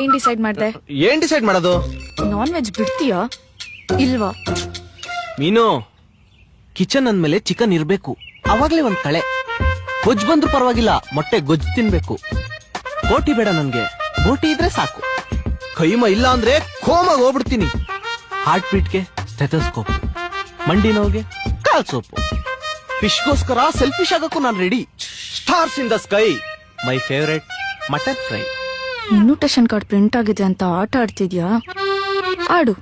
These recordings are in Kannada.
ಏನ್ ಡಿಸೈಡ್ ಮಾಡ್ದೆ? ಏನ್ ಡಿಸೈಡ್ ಮಾಡೋದು? ನಾನ್ ವೆಜ್ ಬಿಡ್ತೀಯಾ ಇಲ್ವಾ? ಮೀನು, ಕಿಚನ್ ಅಂದ್ಮೇಲೆ ಚಿಕನ್ ಇರ್ಬೇಕು, ಅವಾಗ್ಲೇ ಒಂದ್ ಕಳೆ. ಗೊಜ್ಜು ಬಂದ್ರು ಪರವಾಗಿಲ್ಲ, ಮೊಟ್ಟೆ ಗೊಜ್ಜು ತಿನ್ಬೇಕು. ಬೋಟಿ ಬೇಡ ನನ್ಗೆ, ಬೋಟಿ ಇದ್ರೆ ಸಾಕು. ಕೈಮ ಇಲ್ಲ ಅಂದ್ರೆ ಕೋಮಾಗ ಹೋಗ್ಬಿಡ್ತೀನಿ. ಹಾರ್ಟ್ ಬೀಟ್ಗೆ ಸ್ಟೆಥೋಸ್ಕೋಪ್, ಮಂಡಿ ನೋವ್ಗೆ ಕಾಲ್ ಸೋಪು. ಫಿಶ್ಗೋಸ್ಕರ ಸೆಲ್ಫಿಶ್ ಆಗಕ್ಕೂ ನಾನು ready. Stars in the sky, my favourite mutton fry. Invitation card print ಆಗಿದೆ ಅಂತ ಆಟ ಆಡ್ತಿದ್ಯಾ? ಆಡು.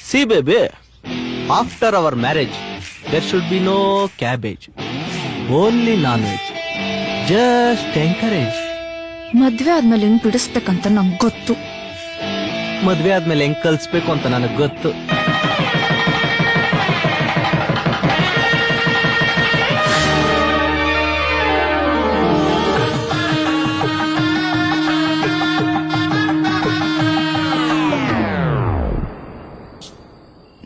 See baby, after our marriage, there should be no cabbage, only non-veg. Just encourage. ಮದ್ವೆ ಆದ್ಮೇಲೆ ಹೆಂಗ್ ಬಿಡಿಸ್ಬೇಕಂತ ನಂಗೆ ಗೊತ್ತು. ಮದ್ವೆ ಆದ್ಮೇಲೆ ಹೆಂಗ್ ಕಲ್ಸ್ಬೇಕು ಅಂತ ನನಗ್ ಗೊತ್ತು.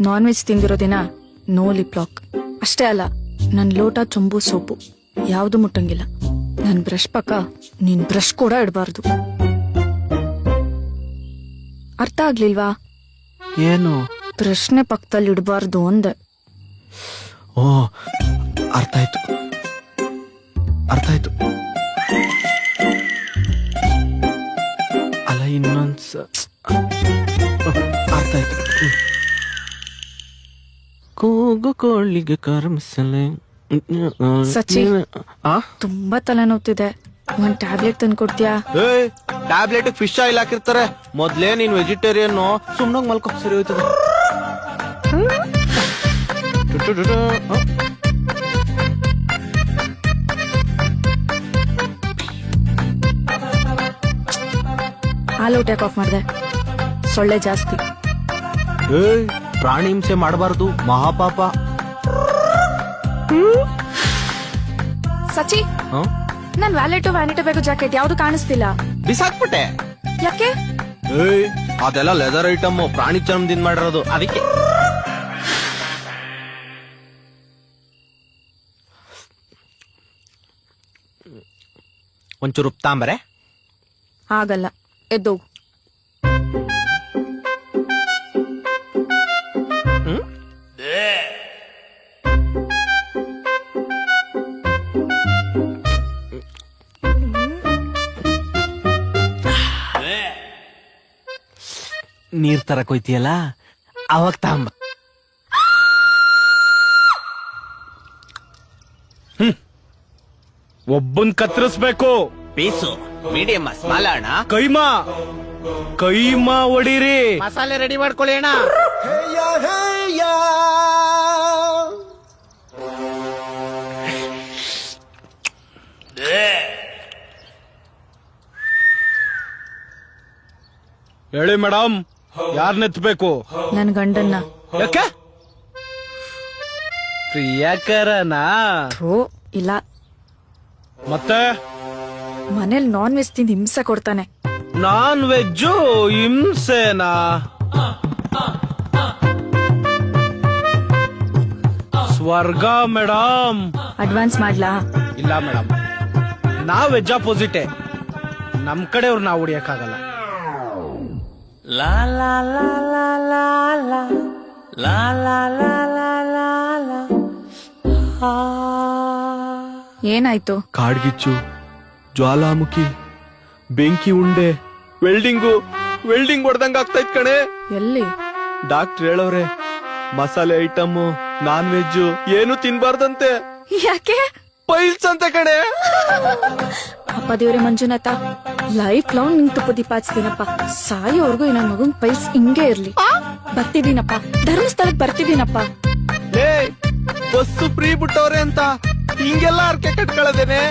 ನಾನ್ ವೆಜ್ ತಿಂದಿರೋ ದಿನ ನೋ ಲಿಪ್ ಲಾಕ್. ಅಷ್ಟೇ ಅಲ್ಲ, ನನ್ ಲೋಟ ಚೊಂಬು ಸೋಪು ಯಾವ್ದು ಮುಟ್ಟಂಗಿಲ್ಲ. ನನ್ ಬ್ರಷ್ ಪಕ್ಕ ನೀನ್ ಬ್ರಷ್ ಕೂಡ ಇಡಬಾರ್ದು. ಅರ್ಥ ಆಗ್ಲಿಲ್ವಾ? ಏನು? ಬ್ರಷ್ನೆ ಪಕ್ಕದಲ್ಲಿ ಇಡಬಾರ್ದು ಅಂದೆ. ಓ, ಅರ್ಥ ಆಯ್ತು, ಅರ್ಥ ಆಯ್ತು. ಅಲ್ಲ ಇನ್ನೊಂದ್ಸ ಅರ್ಥ ಆಯ್ತು. ಕೂಗು ಕೋಳಿಗೆ ಕರ್ಮಸಲೆ. ಸಚಿ, ತುಂಬಾ ತಲೆನೋವ್ತಿದೆ, ಒಂದ್ ಟ್ಯಾಬ್ಲೆಟ್ ತಂದು ಕೊಡ್ತೀಯಾ? ಟ್ಯಾಬ್ಲೆಟ್ ಫಿಶ್ ಆಯಿಲ್ ಹಾಕಿರ್ತಾರೆ. ಮೊದ್ಲೇ ನೀನ್ ವೆಜಿಟೇರಿಯನ್, ಸುಮ್ನಾಗ ಮಲ್ಕೋ, ಸರಿ ಹೋಯ್ತದೆ. ಹಾಲು ಟ್ಯಾಕ್ ಆಫ್ ಮಾಡ್ದೆ, ಸೊಳ್ಳೆ ಜಾಸ್ತಿ. ಪ್ರಾಣಿ ಹಿಂಸೆ ಮಾಡಬಾರ್ದು, ಮಹಾಪಾಪ. ಸಚಿ, ನನ್ ವ್ಯಾಲೆಟ್ ವ್ಯಾನಿಟಿ ಬೇಕು ಜಾಕೆಟ್ ಯಾವ್ದು ಕಾಣಿಸ್ತಿಲ್ಲ. ಬಿಸಾಕ್ಬಿಟ್ಟೆ. ಯಾಕೆ? ಅದೆಲ್ಲ ಲೆದರ್ ಐಟಮ್, ಪ್ರಾಣಿ ಚರ್ಮದಿಂದ ಮಾಡಿರೋದು, ಅದಕ್ಕೆ. ಒಂಚೂರು ಉಪ್ತಾಂಬರೆ. ಆಗಲ್ಲ, ಎದ್ದು. ನೀರ್ ತರಕ್ ಹೋಯ್ತಿಯಲ್ಲ, ಅವಾಗ ತಾಂಬ. ಒಬ್ಬನ್ ಕತ್ತರಿಸ್ಬೇಕು. ಪೀಸು ಮೀಡಿಯಂ ಸ್ಮಾಲ್ ಅಣ್ಣ. ಕೈಮಾ ಹೊಡೀರಿ. ಮಸಾಲೆ ರೆಡಿ ಮಾಡ್ಕೊಳ್ಳಿ ಅಣ್ಣ. ಹೇಳಿ ಮೇಡಮ್, ಯಾರನ್ನೆತ್ಬೇಕು? ನನ್ ಗಂಡನ್ನ. ಯಾಕೆ? ಪ್ರಿಯಾಕರನಾ? ಥೂ, ಇಲ್ಲ. ಮತ್ತೆ ಮನೇಲಿ ನಾನ್ ವೆಜ್ ತಿಂದು ಹಿಂಸೆ ಕೊಡ್ತಾನೆ. ನಾನ್ ವೆಜ್ಜು ಹಿಂಸೆನಾ? ಸ್ವರ್ಗ ಮೇಡಮ್. ಅಡ್ವಾನ್ಸ್ ಮಾಡ್ಲಾ? ಇಲ್ಲ ಮೇಡಮ್, ನಾವ್ ವೆಜ್ ಅಪೋಸಿಟೇ. ನಮ್ ಕಡೆಯವ್ರು ನಾವು ಹೊಡಿಯಕ್ಕಾಗಲ್ಲ. ಲಾ ಲಾ ಲಾ ಲಾ ಲಾ ಲಾ ಲಾ ಲಾ ಲಾ ಲಾ ಲಾ ಲಾ. ಏನಾಯ್ತು? ಕಾಡ್ಗಿಚ್ಚು, ಜ್ವಾಲಾಮುಖಿ, ಬೆಂಕಿ ಉಂಡೆ, ವೆಲ್ಡಿಂಗ್ ಹೊಡೆದಂಗ ಆಗ್ತೈತ್ ಕಣೆ. ಎಲ್ಲಿ? ಡಾಕ್ಟರ್ ಹೇಳವ್ರೆ, ಮಸಾಲೆ ಐಟಮ್, ನಾನ್ ವೆಜ್ ಏನು ತಿನ್ಬಾರ್ದಂತೆ. ಯಾಕೆ? ಪೈಲ್ಸ್ ಅಂತ ಕಣೆ. ಅಪ್ಪ ದೇವ್ರೆ ಮಂಜುನಾಥ, ಲೈಫ್ ಲಾಂಗ್ ನಿಂಗ್ ತುಪ್ಪ ದೀಪ ಹಚ್ತೀನಪ್ಪ. ಸಾಯೋವರೆಗೂ ನನ್ನ ಮಗನ್ ಪೈಲ್ಸ್ ಹಿಂಗೆ ಇರ್ಲಿ. ಬರ್ತಿದ್ದೀನಪ್ಪ, ಧರ್ಮಸ್ಥಳಕ್ ಬರ್ತಿದ್ದೀನಪ್ಪ. ಬಸ್ಸು ಫ್ರೀ ಬಿಟ್ಟವ್ರೆ ಅಂತ ಹಿಂಗೆಲ್ಲ ಅರ್ಕೆ ಕಟ್ಕೊಳ್ಳೋದೇನೆ.